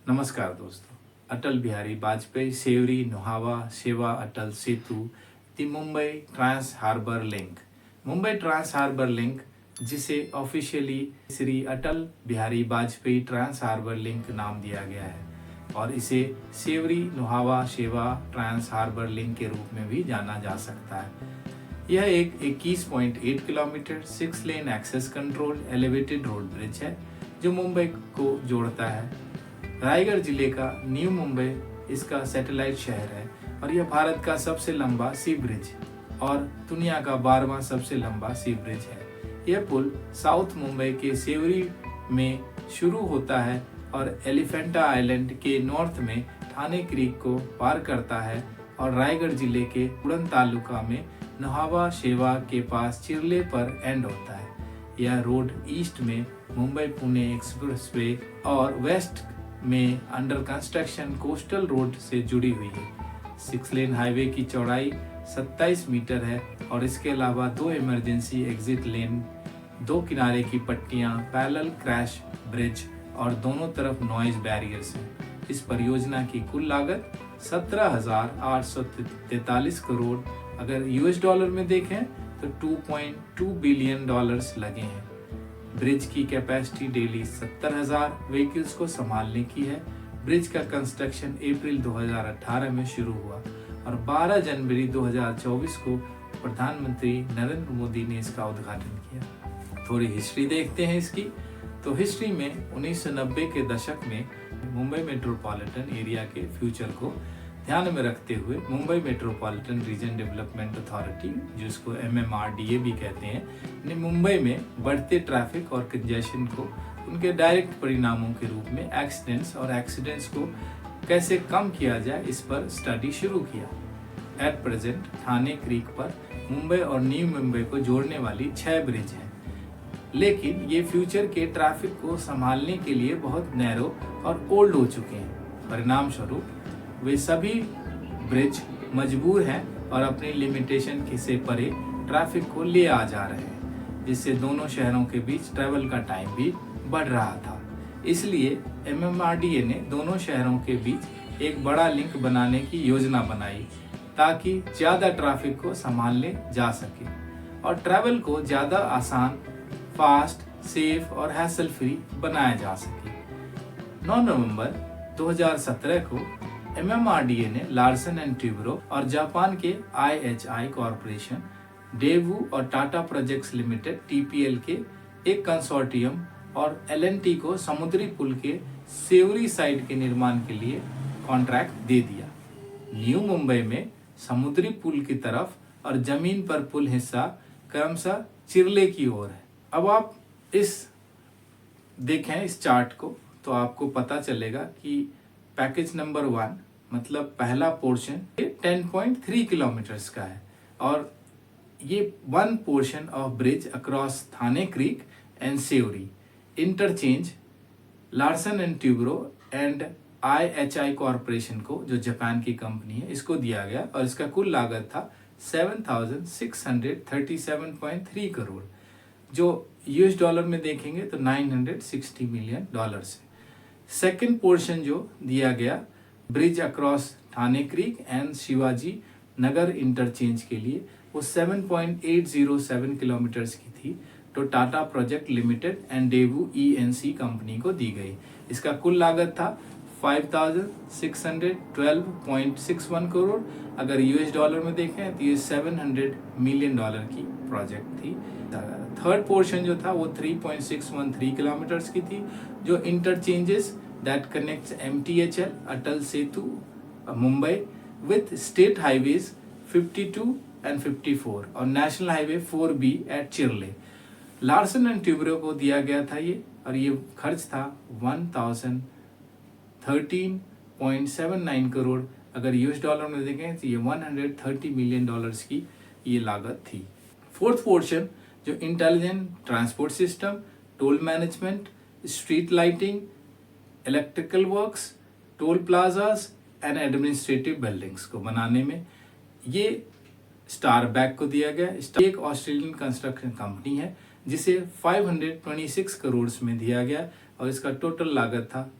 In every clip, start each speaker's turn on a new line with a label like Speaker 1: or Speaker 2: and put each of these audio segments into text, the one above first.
Speaker 1: नमस्कार दोस्तों। अटल Bihari Vajpayee Sewri Nhava Sheva Atal Setu the Mumbai trans harbour link. Mumbai trans harbour link, जिसे officially Shri Atal Bihari Vajpayee trans harbour link नाम दिया गया है और इसे सेवरी नुहावा सेवा ट्रांस हार्बर लिंक के रूप में भी जाना जा सकता है। यह एक 21.8 kilometre 6 lane access control elevated road bridge है जो मुंबई को जोड़ता है। रायगढ़ जिले का न्यू मुंबई इसका सैटेलाइट शहर है और यह भारत का सबसे लंबा सी ब्रिज और दुनिया का 12वां सबसे लंबा सी ब्रिज है। यह पुल साउथ मुंबई के सेवरी में शुरू होता है और एलिफेंटा आइलैंड के नॉर्थ में ठाणे क्रीक को पार करता है और रायगढ़ जिले के उड़न तालुका में नुहावा शेवा के पास चिरले पर एंड होता है। यह रोड ईस्ट में मुंबई पुणे एक्सप्रेसवे और वेस्ट में अंडर कंस्ट्रक्शन कोस्टल रोड से जुड़ी हुई है। 6 लेन हाईवे की चौड़ाई 27 मीटर है और इसके अलावा 2 इमरजेंसी एग्जिट लेन, 2 किनारे की पट्टियां, पैरेलल क्रैश ब्रिज और दोनों तरफ नॉइज बैरियर्स हैं। इस परियोजना की कुल लागत 17,843 करोड़, अगर यूएस डॉलर में देखें तो 2.2 बिलियन डॉलर्स लगे हैं। ब्रिज की कैपेसिटी डेली 70,000 व्हीकल्स को संभालने की है। ब्रिज का कंस्ट्रक्शन अप्रैल 2018 में शुरू हुआ और 12 जनवरी 2024 को प्रधानमंत्री नरेंद्र मोदी ने इसका उद्घाटन किया। थोड़ी हिस्ट्री देखते हैं इसकी। तो हिस्ट्री में 1990 के दशक में मुंबई मेट्रोपॉलिटन एरिया के फ्यूचर को ध्यान में रखते हुए Mumbai metropolitan region development authority, जिसको MMRDA भी कहते हैं, ने मुंबई में बढ़ते ट्रैफिक और कंजेशन को उनके डायरेक्ट परिणामों के रूप में एक्सीडेंट्स को कैसे कम किया जाए, इस पर स्टडी शुरू किया। एट प्रेजेंट ठाणे क्रीक पर मुंबई और न्यू मुंबई को जोड़ने वाली 6 ब्रिज हैं, लेकिन ये फ्यूचर के ट्रैफिक को संभालने के लिए बहुत नैरो और ओल्ड हो चुके हैं। परिणाम स्वरूप वे सभी ब्रिज मजबूर हैं और अपनी लिमिटेशन से परे ट्रैफिक को ले आ जा रहे हैं, जिससे दोनों शहरों के बीच ट्रैवल का टाइम भी बढ़ रहा था। इसलिए MMRDA ने दोनों शहरों के बीच एक बड़ा लिंक बनाने की योजना बनाई ताकि ज़्यादा ट्रैफिक को संभालने जा सके और ट्रैवल को ज़्यादा आसान, फास्ट, सेफ और हैसल फ्री बनाया जा सके। 9 नवंबर 2017 को MMRDA ने लार्सन एंड ट्यूब्रो और जापान के IHI कॉरपोरेशन, डेवू और टाटा प्रोजेक्ट्स लिमिटेड TPL के एक कंसोर्टियम और L&T को समुद्री पुल के सेवरी साइड के निर्माण के लिए कॉन्ट्रैक्ट दे दिया। न्यू मुंबई में समुद्री पुल की तरफ और जमीन पर पुल हिस्सा क्रमशः चिरले की ओर है। अब आप देखें इस चार्ट को तो आपको पता चलेगा कि पैकेज नंबर 1 मतलब पहला पोर्शन 10.3 किलोमीटर्स का है और ये 1 portion of bridge across Thane creek and Sewri interchange Larsen and Toubro and IHI corporation को, जो जापान की कंपनी है, इसको दिया गया और इसका कुल लागत था 7,637.3 करोड़, जो यूएस डॉलर में देखेंगे तो 960 मिलियन डॉलर्स है। सेकेंड पोर्शन जो दिया गया bridge across Thane creek and Shivaji Nagar interchange के लिए, वो 7.807 किलोमीटर्स की थी, तो Tata project limited and Daewoo ENC company को दी गई। इसका कुल लागत था 5,612.61 करोड़, अगर यूएस डॉलर में देखें तो ये 700 मिलियन डॉलर की प्रोजेक्ट थी। थर्ड पोर्शन जो था वो 3.613 किलोमीटर्स की थी, जो interchanges that connects MTHL Atal Setu Mumbai with state highways 52 and 54 और national highway 4B at Chirle. Larsen and Toubro को दिया गया था ये, और ये खर्च था 1,013.79 करोड़, अगर यूएस डॉलर में देखें तो ये 130 मिलियन डॉलर्स की ये लागत थी। फोर्थ पोर्शन जो intelligent transport system, toll management, street lighting, electrical works, toll plazas and administrative buildings को बनाने में ये स्टार बैक को दिया गया। एक ऑस्ट्रेलियन कंस्ट्रक्शन कंपनी है जिसे 526 करोड़ में दिया गया और इसका टोटल लागत था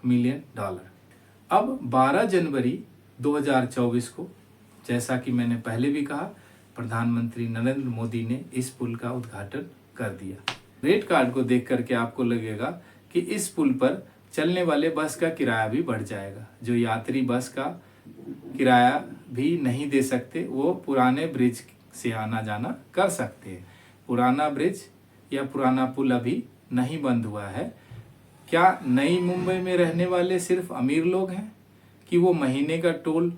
Speaker 1: मिलियन डॉलर। अब 12 जनवरी 2024 को, जैसा कि मैंने पहले भी कहा, प्रधानमंत्री नरेंद्र मोदी ने इस पुल का उद्घाटन कर दिया। रेट कार्ड को देख करके आपको लगेगा कि इस पुल पर चलने वाले बस का किराया भी बढ़ जाएगा। जो यात्री बस का किराया भी नहीं दे सकते वो पुराने ब्रिज से आना जाना कर सकते हैं। पुराना ब्रिज या पुराना पुल अभी नहीं बंद हुआ है। क्या नई मुंबई में रहने वाले सिर्फ अमीर लोग हैं कि वो महीने का टोल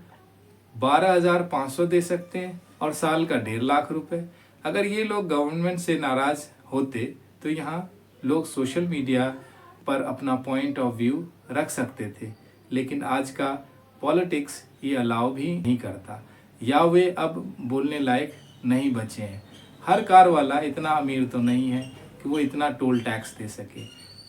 Speaker 1: 12,500 दे सकते हैं और साल का 1.5 लाख रुपए? अगर ये लोग गवर्नमेंट से नाराज होते तो यहाँ लोग सोशल मीडिया पर अपना पॉइंट ऑफ व्यू रख सकते थे, लेकिन आज का पॉलिटिक्स ये अलाउ भी नहीं करता, या वे अब बोलने लायक नहीं बचे हैं। हर कार वाला इतना अमीर तो नहीं है कि वो इतना टोल टैक्स दे सके,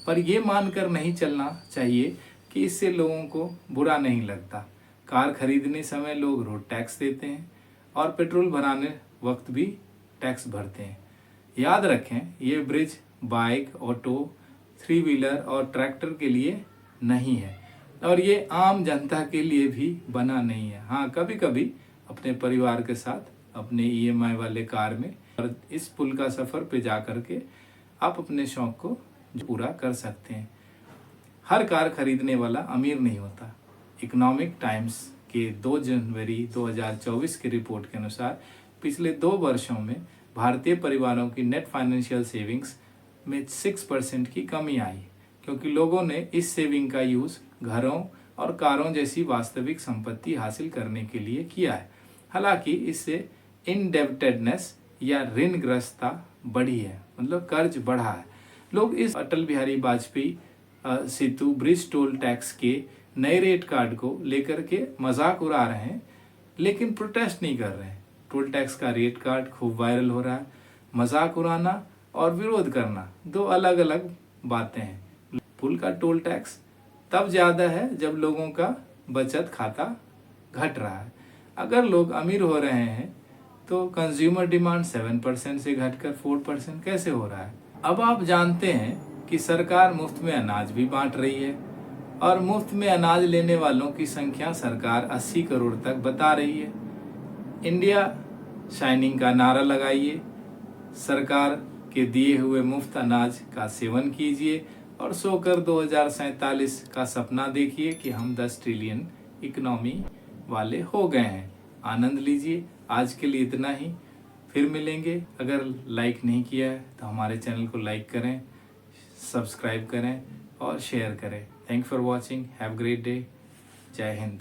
Speaker 1: पर ये मानकर नहीं चलना चाहिए कि इससे लोगों को बुरा नहीं लगता। कार खरीदने समय लोग रोड टैक्स देते हैं और पेट्रोल भराने वक्त भी टैक्स भरते हैं। याद रखें, ये ब्रिज बाइक, ऑटो, 3 व्हीलर और ट्रैक्टर के लिए नहीं है और ये आम जनता के लिए भी बना नहीं है। हाँ, कभी कभी अपने परिवार के साथ अपने EMI वाले कार में और इस पुल का सफ़र पे जा कर के आप अपने शौक़ को पूरा कर सकते हैं। हर कार खरीदने वाला अमीर नहीं होता। इकोनॉमिक टाइम्स के 2 जनवरी 2024 की रिपोर्ट के अनुसार पिछले 2 वर्षों में भारतीय परिवारों की नेट फाइनेंशियल सेविंग्स में 6% की कमी आई, क्योंकि लोगों ने इस सेविंग का यूज़ घरों और कारों जैसी वास्तविक संपत्ति हासिल करने के लिए किया है। हालांकि इससे इनडेब्टेडनेस या ऋणग्रस्तता बढ़ी है, मतलब कर्ज बढ़ा है। लोग इस अटल बिहारी वाजपेयी सेतु ब्रिज टोल टैक्स के नए रेट कार्ड को लेकर के मजाक उड़ा रहे हैं, लेकिन प्रोटेस्ट नहीं कर रहे हैं। टोल टैक्स का रेट कार्ड खूब वायरल हो रहा है। मजाक उड़ाना और विरोध करना 2 अलग अलग बातें हैं। पुल का टोल टैक्स तब ज़्यादा है जब लोगों का बचत खाता घट रहा है। अगर लोग अमीर हो रहे हैं तो कंज्यूमर डिमांड 7% से घटकर 4% कैसे हो रहा है? अब आप जानते हैं कि सरकार मुफ्त में अनाज भी बांट रही है और मुफ्त में अनाज लेने वालों की संख्या सरकार 80 करोड़ तक बता रही है। इंडिया शाइनिंग का नारा लगाइए, सरकार के दिए हुए मुफ्त अनाज का सेवन कीजिए और सोकर 2047 का सपना देखिए कि हम 10 ट्रिलियन इकोनॉमी वाले हो गए हैं। आनंद लीजिए। आज के लिए इतना ही, फिर मिलेंगे। अगर लाइक नहीं किया है तो हमारे चैनल को लाइक करें, सब्सक्राइब करें और शेयर करें। Thank for watching. Have great day. जय हिंद।